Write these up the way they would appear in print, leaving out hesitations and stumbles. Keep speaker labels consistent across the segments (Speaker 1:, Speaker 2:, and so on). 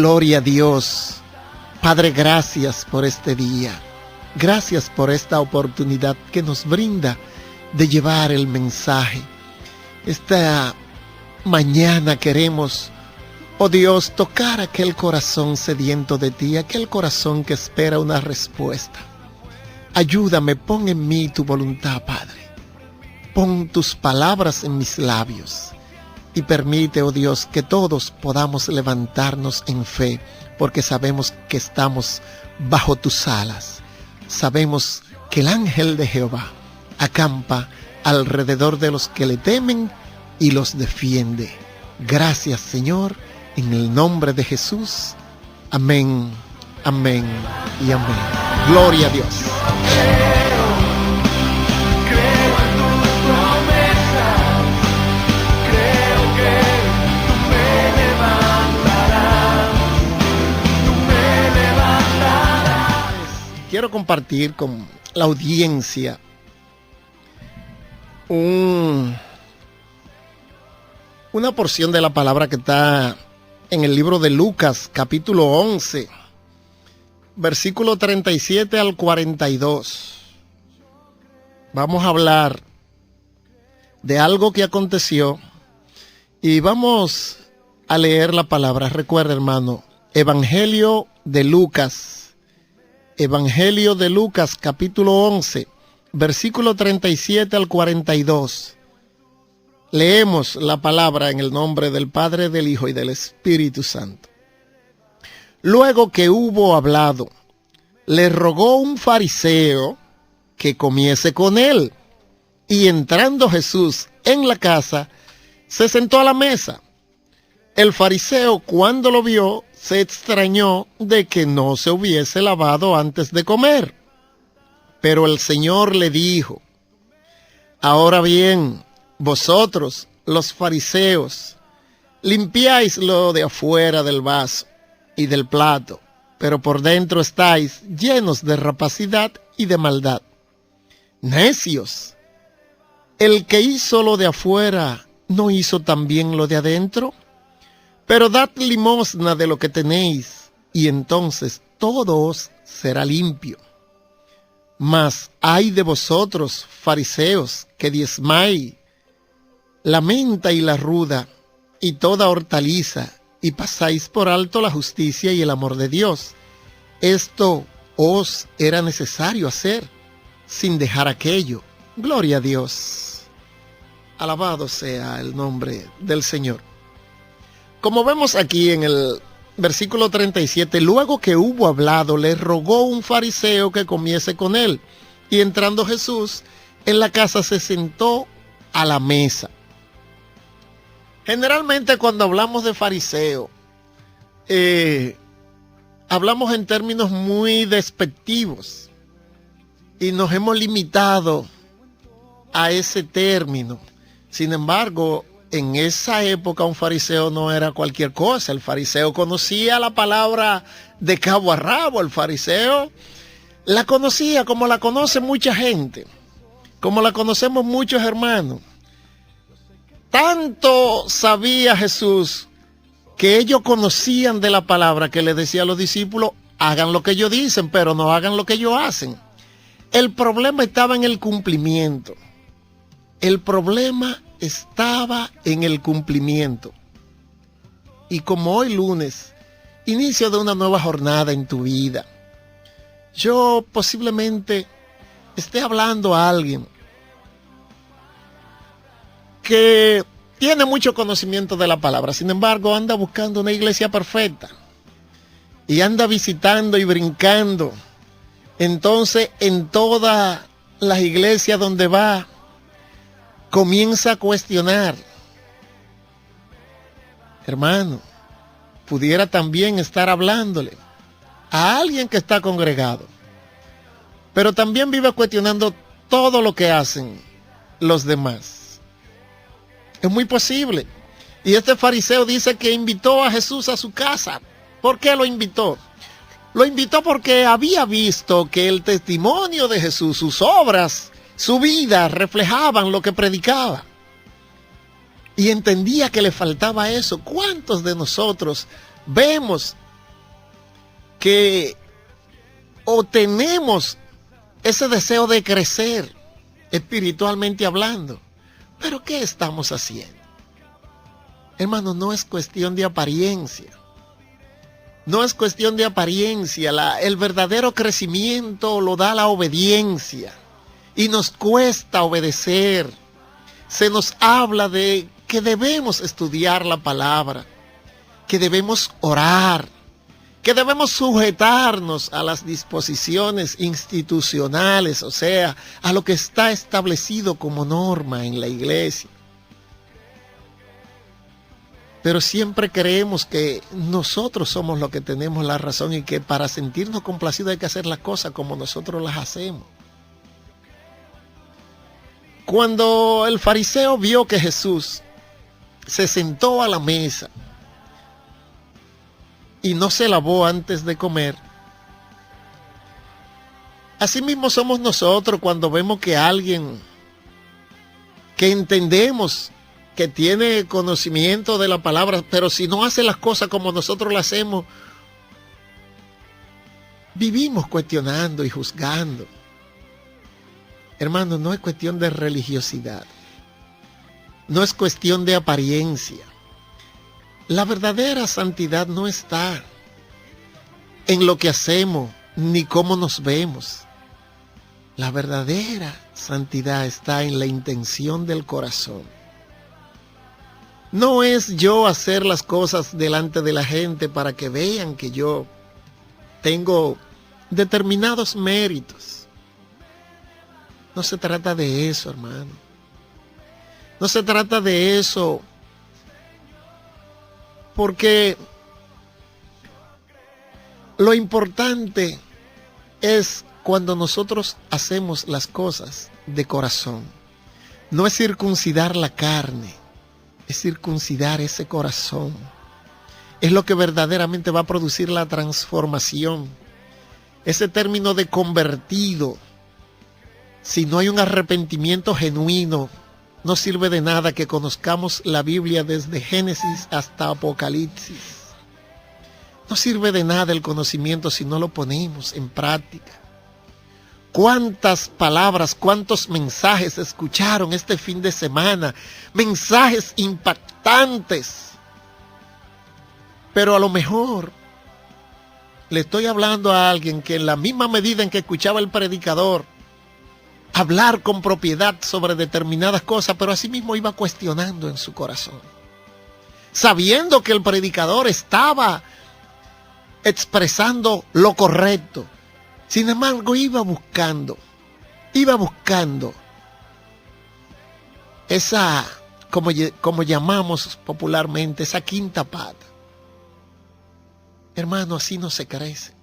Speaker 1: Gloria a Dios. Padre, gracias por este día. Gracias por esta oportunidad que nos brinda de llevar el mensaje. Esta mañana queremos, oh Dios, tocar aquel corazón sediento de ti, aquel corazón que espera una respuesta. Ayúdame, pon en mí tu voluntad, Padre. Pon tus palabras en mis labios y permite, oh Dios, que todos podamos levantarnos en fe, porque sabemos que estamos bajo tus alas. Sabemos que el ángel de Jehová acampa alrededor de los que le temen y los defiende. Gracias, Señor, en el nombre de Jesús. Amén, amén y amén. Gloria a Dios. Quiero compartir con la audiencia una porción de la palabra que está en el libro de Lucas, capítulo 11, versículo 37 al 42. Vamos a hablar de algo que aconteció y vamos a leer la palabra. Recuerda, hermano, Evangelio de Lucas, capítulo 11, versículo 37 al 42. Leemos la palabra en el nombre del Padre, del Hijo y del Espíritu Santo. Luego que hubo hablado, le rogó un fariseo que comiese con él. Y entrando Jesús en la casa, se sentó a la mesa. El fariseo, cuando lo vio, se extrañó de que no se hubiese lavado antes de comer. Pero el Señor le dijo: ahora bien, vosotros, los fariseos, limpiáis lo de afuera del vaso y del plato, pero por dentro estáis llenos de rapacidad y de maldad. Necios, el que hizo lo de afuera, ¿no hizo también lo de adentro? Pero dad limosna de lo que tenéis, y entonces todo os será limpio. Mas ay de vosotros, fariseos, que diezmáis la menta y la ruda, y toda hortaliza, y pasáis por alto la justicia y el amor de Dios. Esto os era necesario hacer, sin dejar aquello. Gloria a Dios. Alabado sea el nombre del Señor. Como vemos aquí en el versículo 37, luego que hubo hablado, le rogó un fariseo que comiese con él. Y entrando Jesús en la casa, se sentó a la mesa. Generalmente cuando hablamos de fariseo, hablamos en términos muy despectivos. Y nos hemos limitado a ese término. Sin embargo, en esa época un fariseo no era cualquier cosa. El fariseo conocía la palabra de cabo a rabo. El fariseo la conocía como la conoce mucha gente, como la conocemos muchos hermanos. Tanto sabía Jesús que ellos conocían de la palabra que le decía a los discípulos: hagan lo que ellos dicen, pero no hagan lo que ellos hacen. El problema estaba en el cumplimiento. El problema estaba en el cumplimiento. Y como hoy lunes, inicio de una nueva jornada en tu vida, yo posiblemente esté hablando a alguien que tiene mucho conocimiento de la palabra, sin embargo anda buscando una iglesia perfecta y anda visitando y brincando. Entonces, en todas las iglesias donde va, comienza a cuestionar. Hermano, pudiera también estar hablándole a alguien que está congregado, pero también vive cuestionando todo lo que hacen los demás. Es muy posible. Y este fariseo dice que invitó a Jesús a su casa. ¿Por qué lo invitó? Lo invitó porque había visto que el testimonio de Jesús, sus obras, su vida reflejaban lo que predicaba. Y entendía que le faltaba eso. ¿Cuántos de nosotros vemos que o tenemos ese deseo de crecer espiritualmente hablando, pero ¿qué estamos haciendo? Hermano, no es cuestión de apariencia. No es cuestión de apariencia. El verdadero crecimiento lo da la obediencia. Y nos cuesta obedecer. Se nos habla de que debemos estudiar la palabra, que debemos orar, que debemos sujetarnos a las disposiciones institucionales, o sea, a lo que está establecido como norma en la iglesia. Pero siempre creemos que nosotros somos los que tenemos la razón y que para sentirnos complacidos hay que hacer las cosas como nosotros las hacemos. Cuando el fariseo vio que Jesús se sentó a la mesa y no se lavó antes de comer, así mismo somos nosotros cuando vemos que alguien que entendemos que tiene conocimiento de la palabra, pero si no hace las cosas como nosotros las hacemos, vivimos cuestionando y juzgando. Hermano, no es cuestión de religiosidad, no es cuestión de apariencia. La verdadera santidad no está en lo que hacemos ni cómo nos vemos. La verdadera santidad está en la intención del corazón. No es yo hacer las cosas delante de la gente para que vean que yo tengo determinados méritos. No se trata de eso, hermano. No se trata de eso, porque lo importante es cuando nosotros hacemos las cosas de corazón. No es circuncidar la carne, es circuncidar ese corazón. Es lo que verdaderamente va a producir la transformación. Ese término de convertido, si no hay un arrepentimiento genuino, no sirve de nada que conozcamos la Biblia desde Génesis hasta Apocalipsis. No sirve de nada el conocimiento si no lo ponemos en práctica. ¿Cuántas palabras, cuántos mensajes escucharon este fin de semana? Mensajes impactantes. Pero a lo mejor le estoy hablando a alguien que en la misma medida en que escuchaba el predicador hablar con propiedad sobre determinadas cosas, pero asimismo iba cuestionando en su corazón, sabiendo que el predicador estaba expresando lo correcto. Sin embargo, iba buscando esa, como llamamos popularmente, esa quinta pata. Hermano, así no se crece.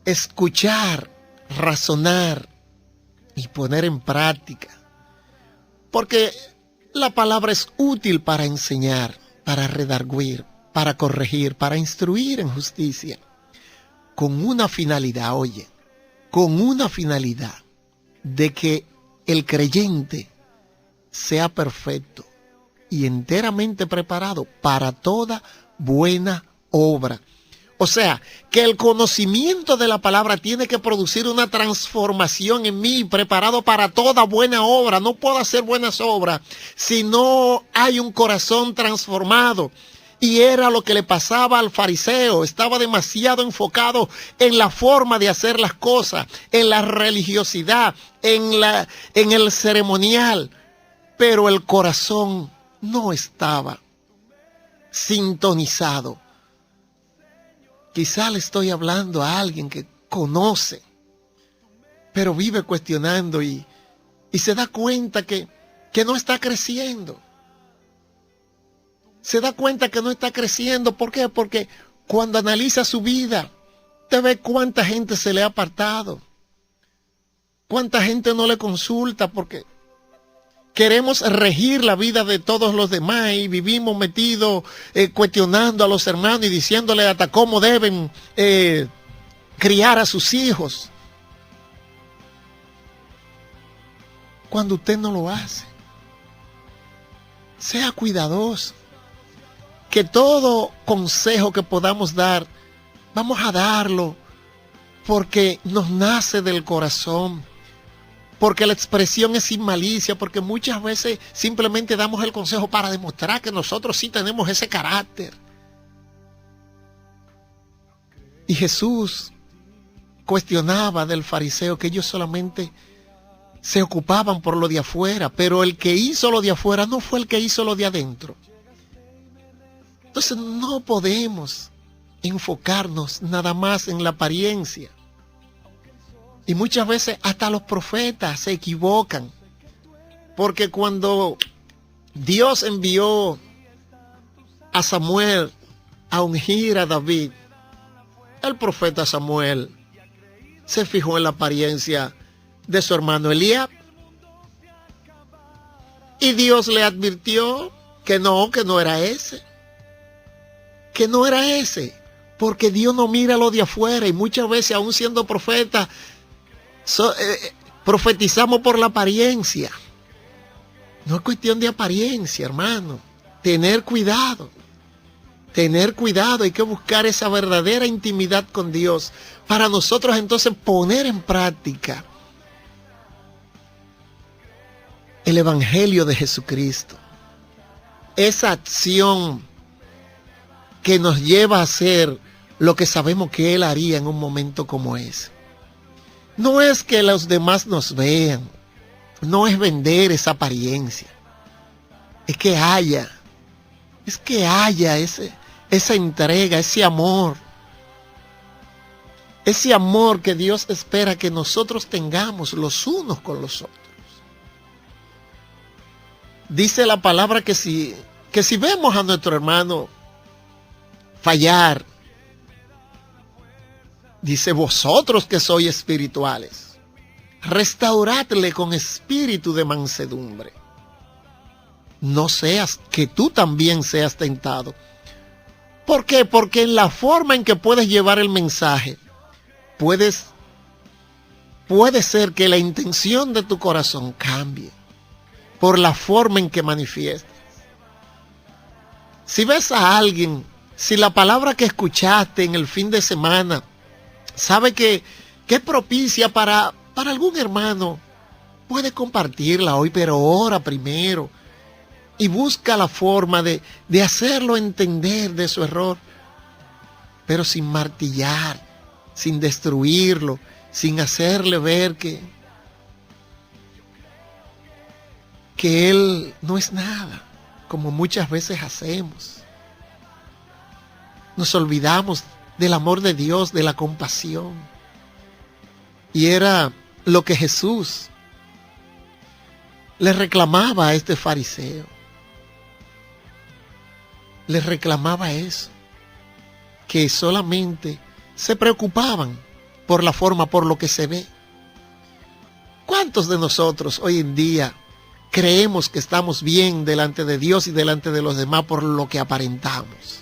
Speaker 1: Escuchar, razonar y poner en práctica. Porque la palabra es útil para enseñar, para redarguir, para corregir, para instruir en justicia. Con una finalidad, oye, con una finalidad de que el creyente sea perfecto y enteramente preparado para toda buena obra. O sea, que el conocimiento de la palabra tiene que producir una transformación en mí, preparado para toda buena obra. No puedo hacer buenas obras si no hay un corazón transformado. Y era lo que le pasaba al fariseo. Estaba demasiado enfocado en la forma de hacer las cosas, en la religiosidad, en el ceremonial. Pero el corazón no estaba sintonizado. Quizá le estoy hablando a alguien que conoce, pero vive cuestionando y se da cuenta que no está creciendo. Se da cuenta que no está creciendo. ¿Por qué? Porque cuando analiza su vida, te ve cuánta gente se le ha apartado. Cuánta gente no le consulta porque queremos regir la vida de todos los demás y vivimos metidos cuestionando a los hermanos y diciéndole hasta cómo deben criar a sus hijos. Cuando usted no lo hace, sea cuidadoso. Que todo consejo que podamos dar Vamos a darlo porque nos nace del corazón, porque la expresión es sin malicia, porque muchas veces simplemente damos el consejo para demostrar que nosotros sí tenemos ese carácter. Y Jesús cuestionaba del fariseo que ellos solamente se ocupaban por lo de afuera, pero el que hizo lo de afuera no fue el que hizo lo de adentro. Entonces no podemos enfocarnos nada más en la apariencia. Y muchas veces hasta los profetas se equivocan, porque cuando Dios envió a Samuel a ungir a David, el profeta Samuel se fijó en la apariencia de su hermano Eliab, y Dios le advirtió que no era ese, porque Dios no mira lo de afuera, y muchas veces aún siendo profeta profetizamos por la apariencia. No es cuestión de apariencia, hermano. Tener cuidado, hay que buscar esa verdadera intimidad con Dios para nosotros entonces poner en práctica el Evangelio de Jesucristo, esa acción que nos lleva a hacer lo que sabemos que Él haría en un momento como ese. No es que los demás nos vean, no es vender esa apariencia, es que haya esa entrega, ese amor que Dios espera que nosotros tengamos los unos con los otros. Dice la palabra que si vemos a nuestro hermano fallar, dice, vosotros que sois espirituales, restauradle con espíritu de mansedumbre. No seas que tú también seas tentado. ¿Por qué? Porque en la forma en que puedes llevar el mensaje, puede ser que la intención de tu corazón cambie por la forma en que manifiestas. Si ves a alguien, si la palabra que escuchaste en el fin de semana sabe que es propicia para algún hermano, puede compartirla hoy, pero ora primero y busca la forma de hacerlo entender de su error, pero sin martillar, sin destruirlo, sin hacerle ver que él no es nada, como muchas veces hacemos. Nos olvidamos del amor de Dios, de la compasión. Y era lo que Jesús le reclamaba a este fariseo. Le reclamaba eso, que solamente se preocupaban por la forma, por lo que se ve. ¿Cuántos de nosotros hoy en día creemos que estamos bien delante de Dios y delante de los demás por lo que aparentamos?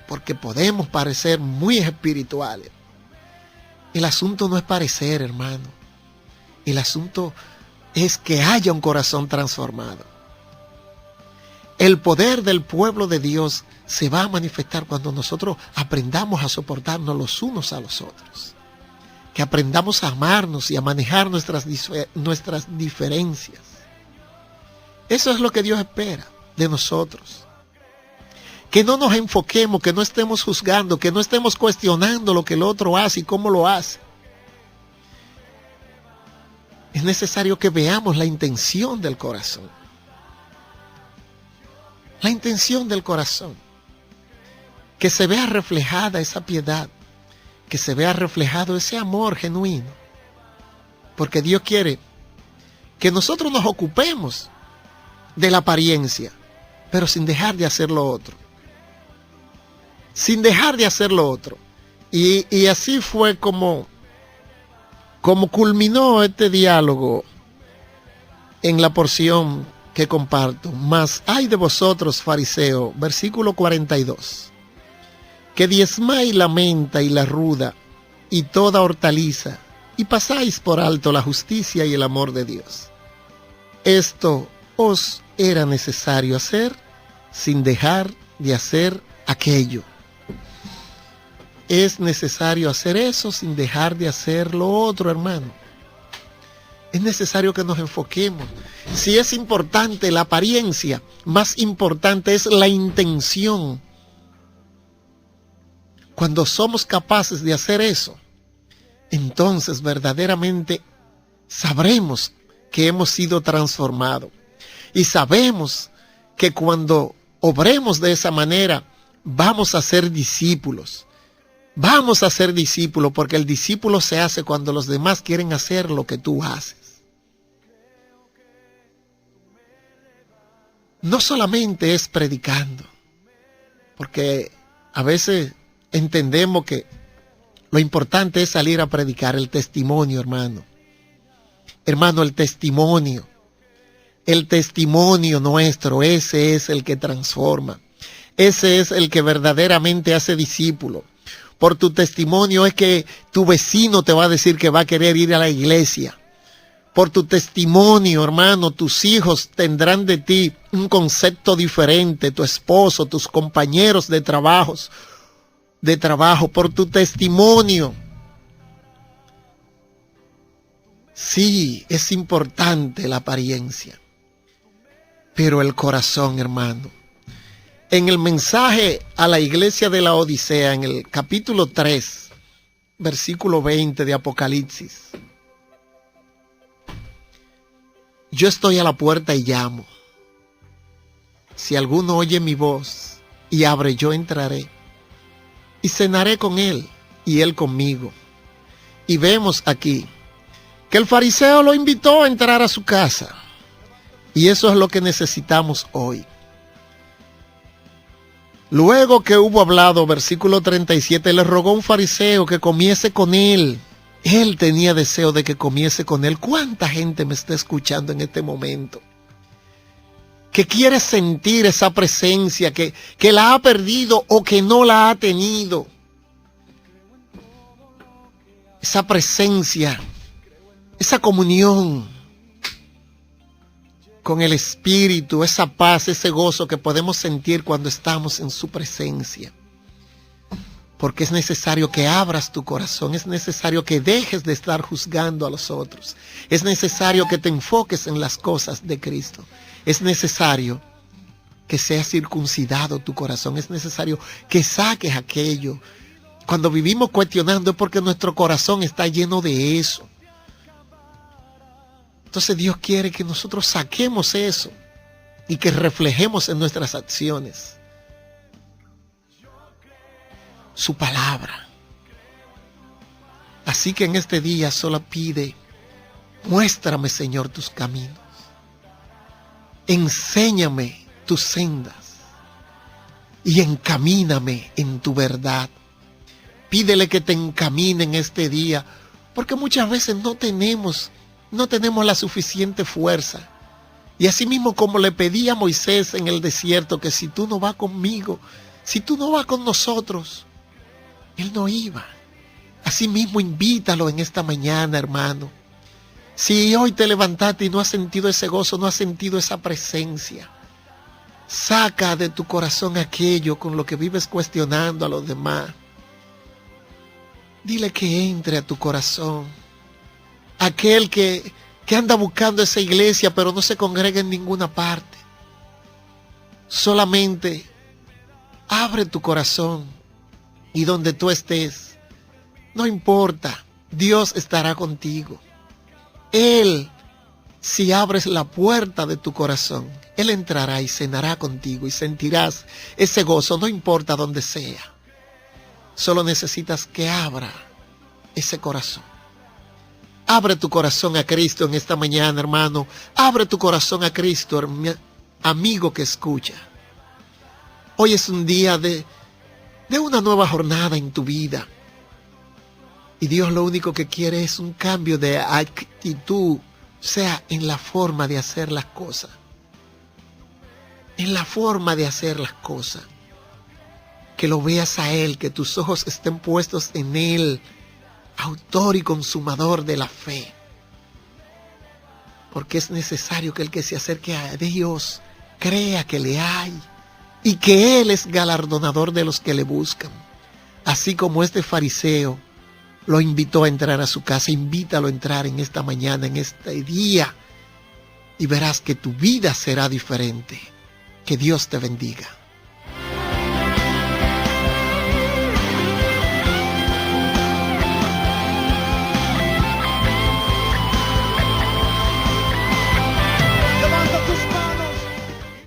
Speaker 1: Porque podemos parecer muy espirituales. El asunto no es parecer, hermano. El asunto es que haya un corazón transformado. El poder del pueblo de Dios se va a manifestar cuando nosotros aprendamos a soportarnos los unos a los otros. Que aprendamos a amarnos y a manejar nuestras diferencias. Eso es lo que Dios espera de nosotros. Que no nos enfoquemos, que no estemos juzgando, que no estemos cuestionando lo que el otro hace y cómo lo hace. Es necesario que veamos la intención del corazón. La intención del corazón. Que se vea reflejada esa piedad, que se vea reflejado ese amor genuino. Porque Dios quiere que nosotros nos ocupemos de la apariencia, pero sin dejar de hacer lo otro. Sin dejar de hacer lo otro. Y así fue como culminó este diálogo en la porción que comparto. Mas ay de vosotros, fariseo, versículo 42, que diezmáis la menta y la ruda y toda hortaliza, y pasáis por alto la justicia y el amor de Dios. Esto os era necesario hacer sin dejar de hacer aquello. es necesario hacer eso sin dejar de hacer lo otro, hermano. Es necesario que nos enfoquemos. Si es importante la apariencia, más importante es la intención. Cuando somos capaces de hacer eso, entonces verdaderamente sabremos que hemos sido transformados. Y sabemos que cuando obremos de esa manera, vamos a ser discípulos. Vamos a ser discípulos, porque el discípulo se hace cuando los demás quieren hacer lo que tú haces. No solamente es predicando, porque a veces entendemos que lo importante es salir a predicar el testimonio, hermano. Hermano, el testimonio nuestro, ese es el que transforma. Ese es el que verdaderamente hace discípulo. Por tu testimonio es que tu vecino te va a decir que va a querer ir a la iglesia. Por tu testimonio, hermano, tus hijos tendrán de ti un concepto diferente, tu esposo, tus compañeros de trabajo, por tu testimonio. Sí, es importante la apariencia, pero el corazón, hermano. En el mensaje a la iglesia de la Odisea, en el capítulo 3, versículo 20 de Apocalipsis, yo estoy a la puerta y llamo. Si alguno oye mi voz y abre, yo entraré y cenaré con él y él conmigo. Y vemos aquí que el fariseo lo invitó a entrar a su casa. Y eso es lo que necesitamos hoy. Luego que hubo hablado, versículo 37, le rogó a un fariseo que comiese con él. Él tenía deseo de que comiese con él. ¿Cuánta gente me está escuchando en este momento? Que quiere sentir esa presencia, que la ha perdido o que no la ha tenido. Esa presencia, esa comunión con el Espíritu, esa paz, ese gozo que podemos sentir cuando estamos en su presencia. Porque es necesario que abras tu corazón, es necesario que dejes de estar juzgando a los otros, es necesario que te enfoques en las cosas de Cristo, es necesario que sea circuncidado tu corazón, es necesario que saques aquello. Cuando vivimos cuestionando es porque nuestro corazón está lleno de eso. Entonces Dios quiere que nosotros saquemos eso y que reflejemos en nuestras acciones su palabra. Así que en este día solo pide, muéstrame, Señor, tus caminos. Enséñame tus sendas y encamíname en tu verdad. Pídele que te encamine en este día, porque muchas veces no tenemos la suficiente fuerza. Y así mismo como le pedí a Moisés en el desierto que si tú no vas conmigo, si tú no vas con nosotros, él no iba. Así mismo invítalo en esta mañana, hermano. Si hoy te levantaste y no has sentido ese gozo, no has sentido esa presencia, saca de tu corazón aquello con lo que vives cuestionando a los demás. Dile que entre a tu corazón. Aquel que anda buscando esa iglesia pero no se congrega en ninguna parte. Solamente abre tu corazón y donde tú estés, no importa, Dios estará contigo. Él, si abres la puerta de tu corazón, Él entrará y cenará contigo y sentirás ese gozo, no importa dónde sea. Solo necesitas que abra ese corazón. Abre tu corazón a Cristo en esta mañana, hermano. Abre tu corazón a Cristo, amigo que escucha. Hoy es un día de una nueva jornada en tu vida. Y Dios lo único que quiere es un cambio de actitud, sea en la forma de hacer las cosas. En la forma de hacer las cosas. Que lo veas a Él, que tus ojos estén puestos en Él, autor y consumador de la fe. Porque es necesario que el que se acerque a Dios crea que le hay y que Él es galardonador de los que le buscan. Así como este fariseo lo invitó a entrar a su casa, invítalo a entrar en esta mañana, en este día, y verás que tu vida será diferente. Que Dios te bendiga.